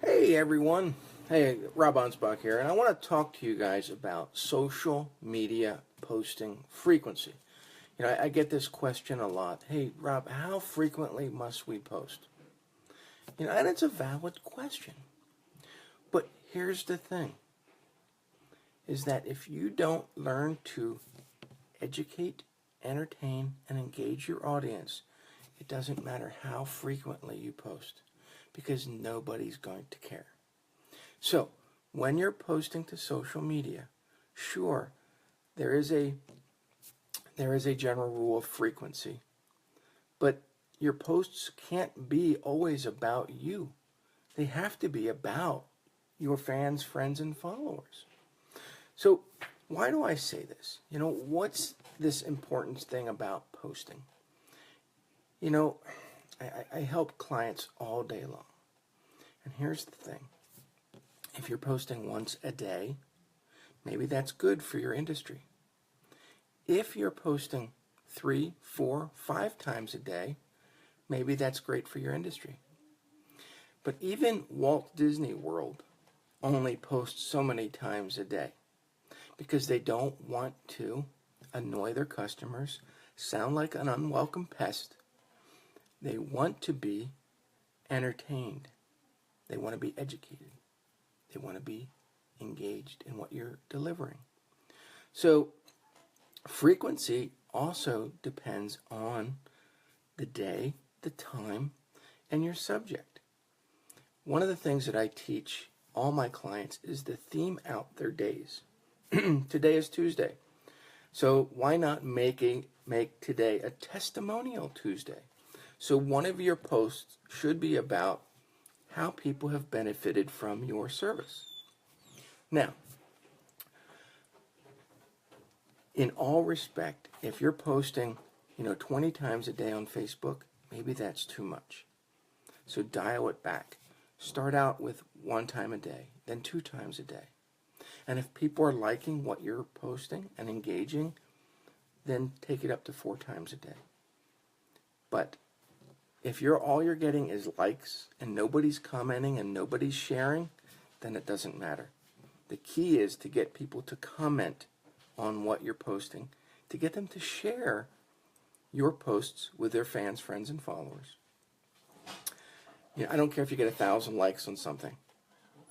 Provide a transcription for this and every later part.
Hey everyone, hey, Rob Anspach here, and I want to talk to you guys about social media posting frequency. I get this question a lot. Hey Rob, how frequently must we post? And it's a valid question. But here's the thing, is that if you don't learn to educate, entertain, and engage your audience, it doesn't matter how frequently you post, because nobody's going to care. So, when you're posting to social media, sure, there is a general rule of frequency, but your posts can't be always about you. They have to be about your fans, friends, and followers. So, why do I say this? What's this important thing about posting? I help clients all day long. And here's the thing. If you're posting once a day, maybe that's good for your industry. If you're posting 3, 4, 5 times a day, maybe that's great for your industry. But even Walt Disney World only posts so many times a day because they don't want to annoy their customers, sound like an unwelcome pest. They want to be entertained. They want to be educated. They want to be engaged in what you're delivering. So frequency also depends on the day, the time, and your subject. One of the things that I teach all my clients is to theme out their days. Today is Tuesday. So why not make today a testimonial Tuesday? So one of your posts should be about how people have benefited from your service. Now, in all respect, if you're posting, 20 times a day on Facebook, maybe that's too much. So dial it back. Start out with 1 time a day, then 2 times a day. And if people are liking what you're posting and engaging, then take it up to 4 times a day. But if all you're getting is likes and nobody's commenting and nobody's sharing, then it doesn't matter. The key is to get people to comment on what you're posting, to get them to share your posts with their fans, friends, and followers. I don't care if you get 1,000 likes on something.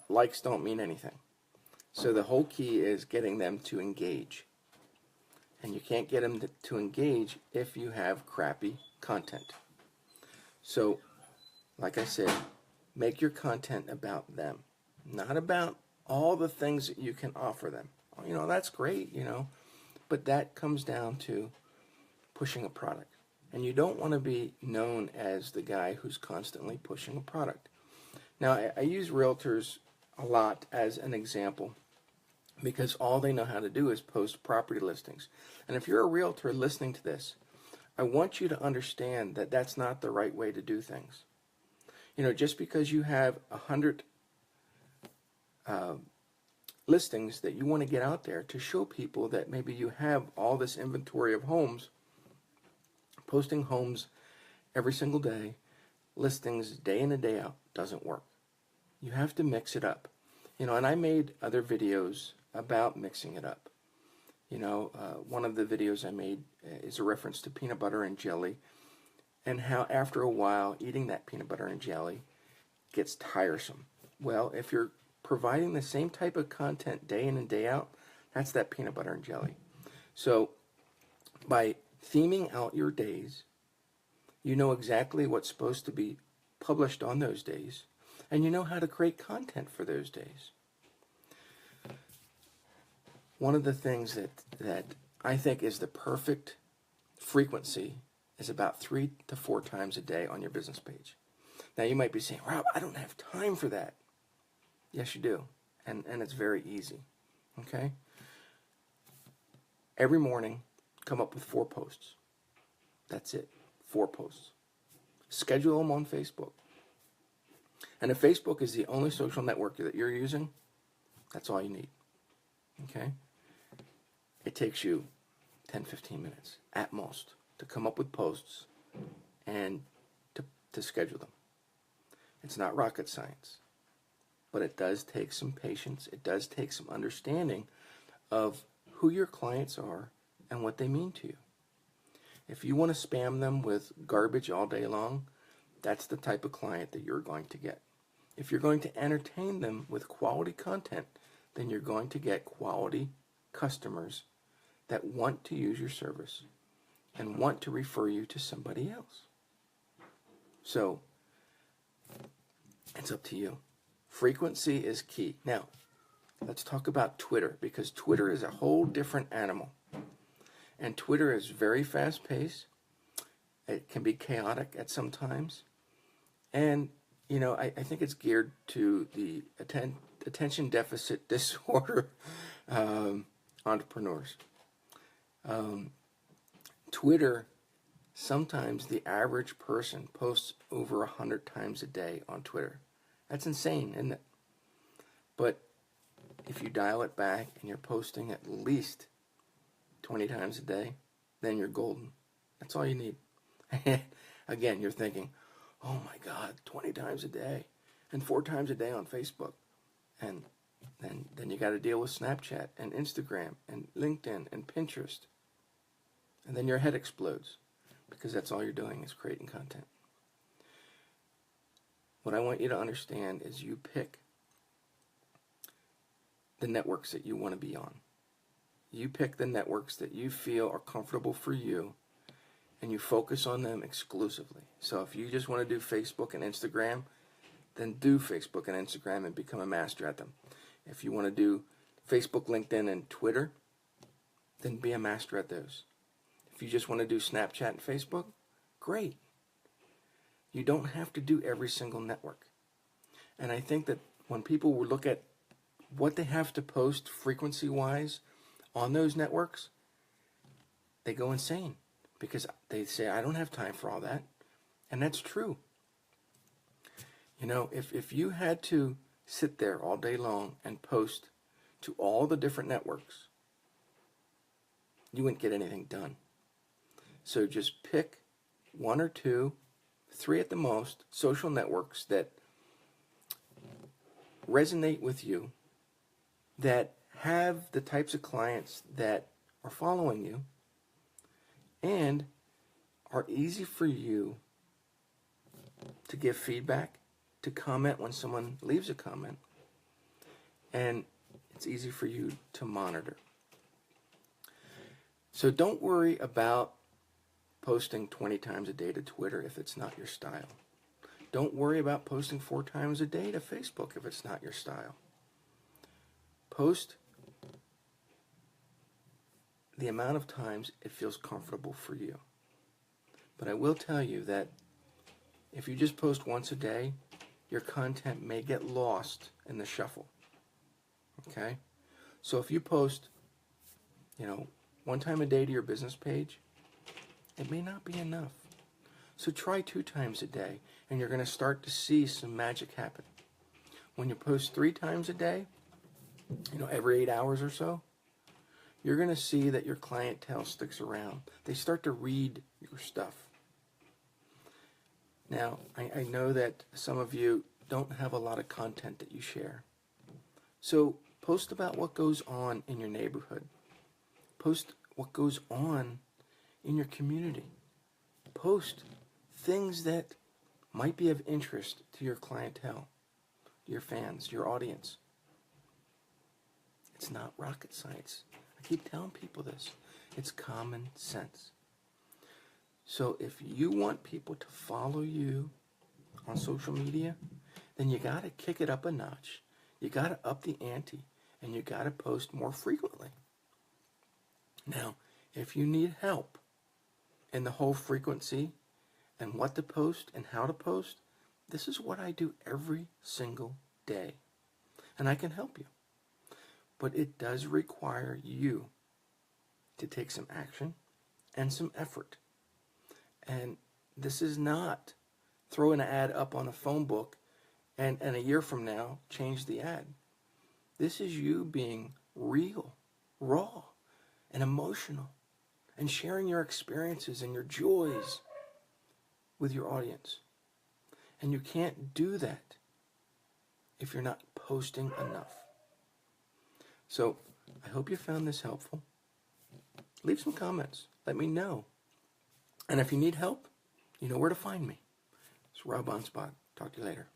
Likes don't mean anything. So the whole key is getting them to engage. And you can't get them to engage if you have crappy content. So, like I said, make your content about them, not about all the things that you can offer them. That's great, but that comes down to pushing a product. And you don't want to be known as the guy who's constantly pushing a product. Now, I use realtors a lot as an example because all they know how to do is post property listings. And if you're a realtor listening to this, I want you to understand that that's not the right way to do things. Just because you have 100 listings that you want to get out there to show people that maybe you have all this inventory of homes, posting homes every single day, listings day in and day out, doesn't work. You have to mix it up. And I made other videos about mixing it up. One of the videos I made is a reference to peanut butter and jelly and how after a while eating that peanut butter and jelly gets tiresome. Well, if you're providing the same type of content day in and day out, that's that peanut butter and jelly. So by theming out your days, you know exactly what's supposed to be published on those days, and you know how to create content for those days. One of the things that I think is the perfect frequency is about 3 to 4 times a day on your business page. Now you might be saying, Rob, I don't have time for that. Yes, you do. And it's very easy. Okay? Every morning, come up with 4 posts. That's it. 4 posts. Schedule them on Facebook. And if Facebook is the only social network that you're using, that's all you need. Okay? It takes you 10, 15 minutes at most to come up with posts and to schedule them. It's not rocket science. but it does take some patience. It does take some understanding of who your clients are and what they mean to you. If you want to spam them with garbage all day long, that's the type of client that you're going to get. If you're going to entertain them with quality content, then you're going to get quality customers that want to use your service and want to refer you to somebody else. So, it's up to you. Frequency is key. Now, let's talk about Twitter, because Twitter is a whole different animal. And Twitter is very fast-paced. It can be chaotic at some times. And, I think it's geared to the attention deficit disorder entrepreneurs. Twitter, sometimes the average person posts over 100 times a day on Twitter. That's insane, isn't it? But if you dial it back and you're posting at least 20 times a day, then you're golden. That's all you need. Again, you're thinking, oh my God, 20 times a day and 4 times a day on Facebook. And then you got to deal with Snapchat and Instagram and LinkedIn and Pinterest. And then your head explodes, because that's all you're doing is creating content. What I want you to understand is you pick the networks that you want to be on. You pick the networks that you feel are comfortable for you, and you focus on them exclusively. So if you just want to do Facebook and Instagram, then do Facebook and Instagram and become a master at them. If you want to do Facebook, LinkedIn, and Twitter, then be a master at those. If you just want to do Snapchat and Facebook, great. You don't have to do every single network. And I think that when people will look at what they have to post frequency-wise on those networks, they go insane, because they say, I don't have time for all that. And that's true. If you had to sit there all day long and post to all the different networks, you wouldn't get anything done. So just pick 1 or 2, 3 at the most, social networks that resonate with you, that have the types of clients that are following you, and are easy for you to give feedback, to comment when someone leaves a comment, and it's easy for you to monitor. So don't worry about posting 20 times a day to Twitter if it's not your style. Don't worry about posting 4 times a day to Facebook if it's not your style. Post the amount of times it feels comfortable for you. But I will tell you that if you just post once a day, your content may get lost in the shuffle. Okay? So if you post, 1 time a day to your business page, it may not be enough. So try 2 times a day, and you're going to start to see some magic happen. When you post 3 times a day, every 8 hours or so, you're going to see that your clientele sticks around. They start to read your stuff. Now, I know that some of you don't have a lot of content that you share. So post about what goes on in your neighborhood. Post what goes on in your community. Post things that might be of interest to your clientele, your fans, your audience. It's not rocket science. I keep telling people this. It's common sense. So if you want people to follow you on social media, then you got to kick it up a notch. You got to up the ante, and you got to post more frequently. Now, if you need help in the whole frequency and what to post and how to post, this is what I do every single day. And I can help you. But it does require you to take some action and some effort. And this is not throw an ad up on a phone book and a year from now change the ad. This is you being real, raw, and emotional, and sharing your experiences and your joys with your audience. And you can't do that if you're not posting enough. So I hope you found this helpful. Leave some comments. Let me know. And if you need help, you know where to find me. It's Rob Anspach. Talk to you later.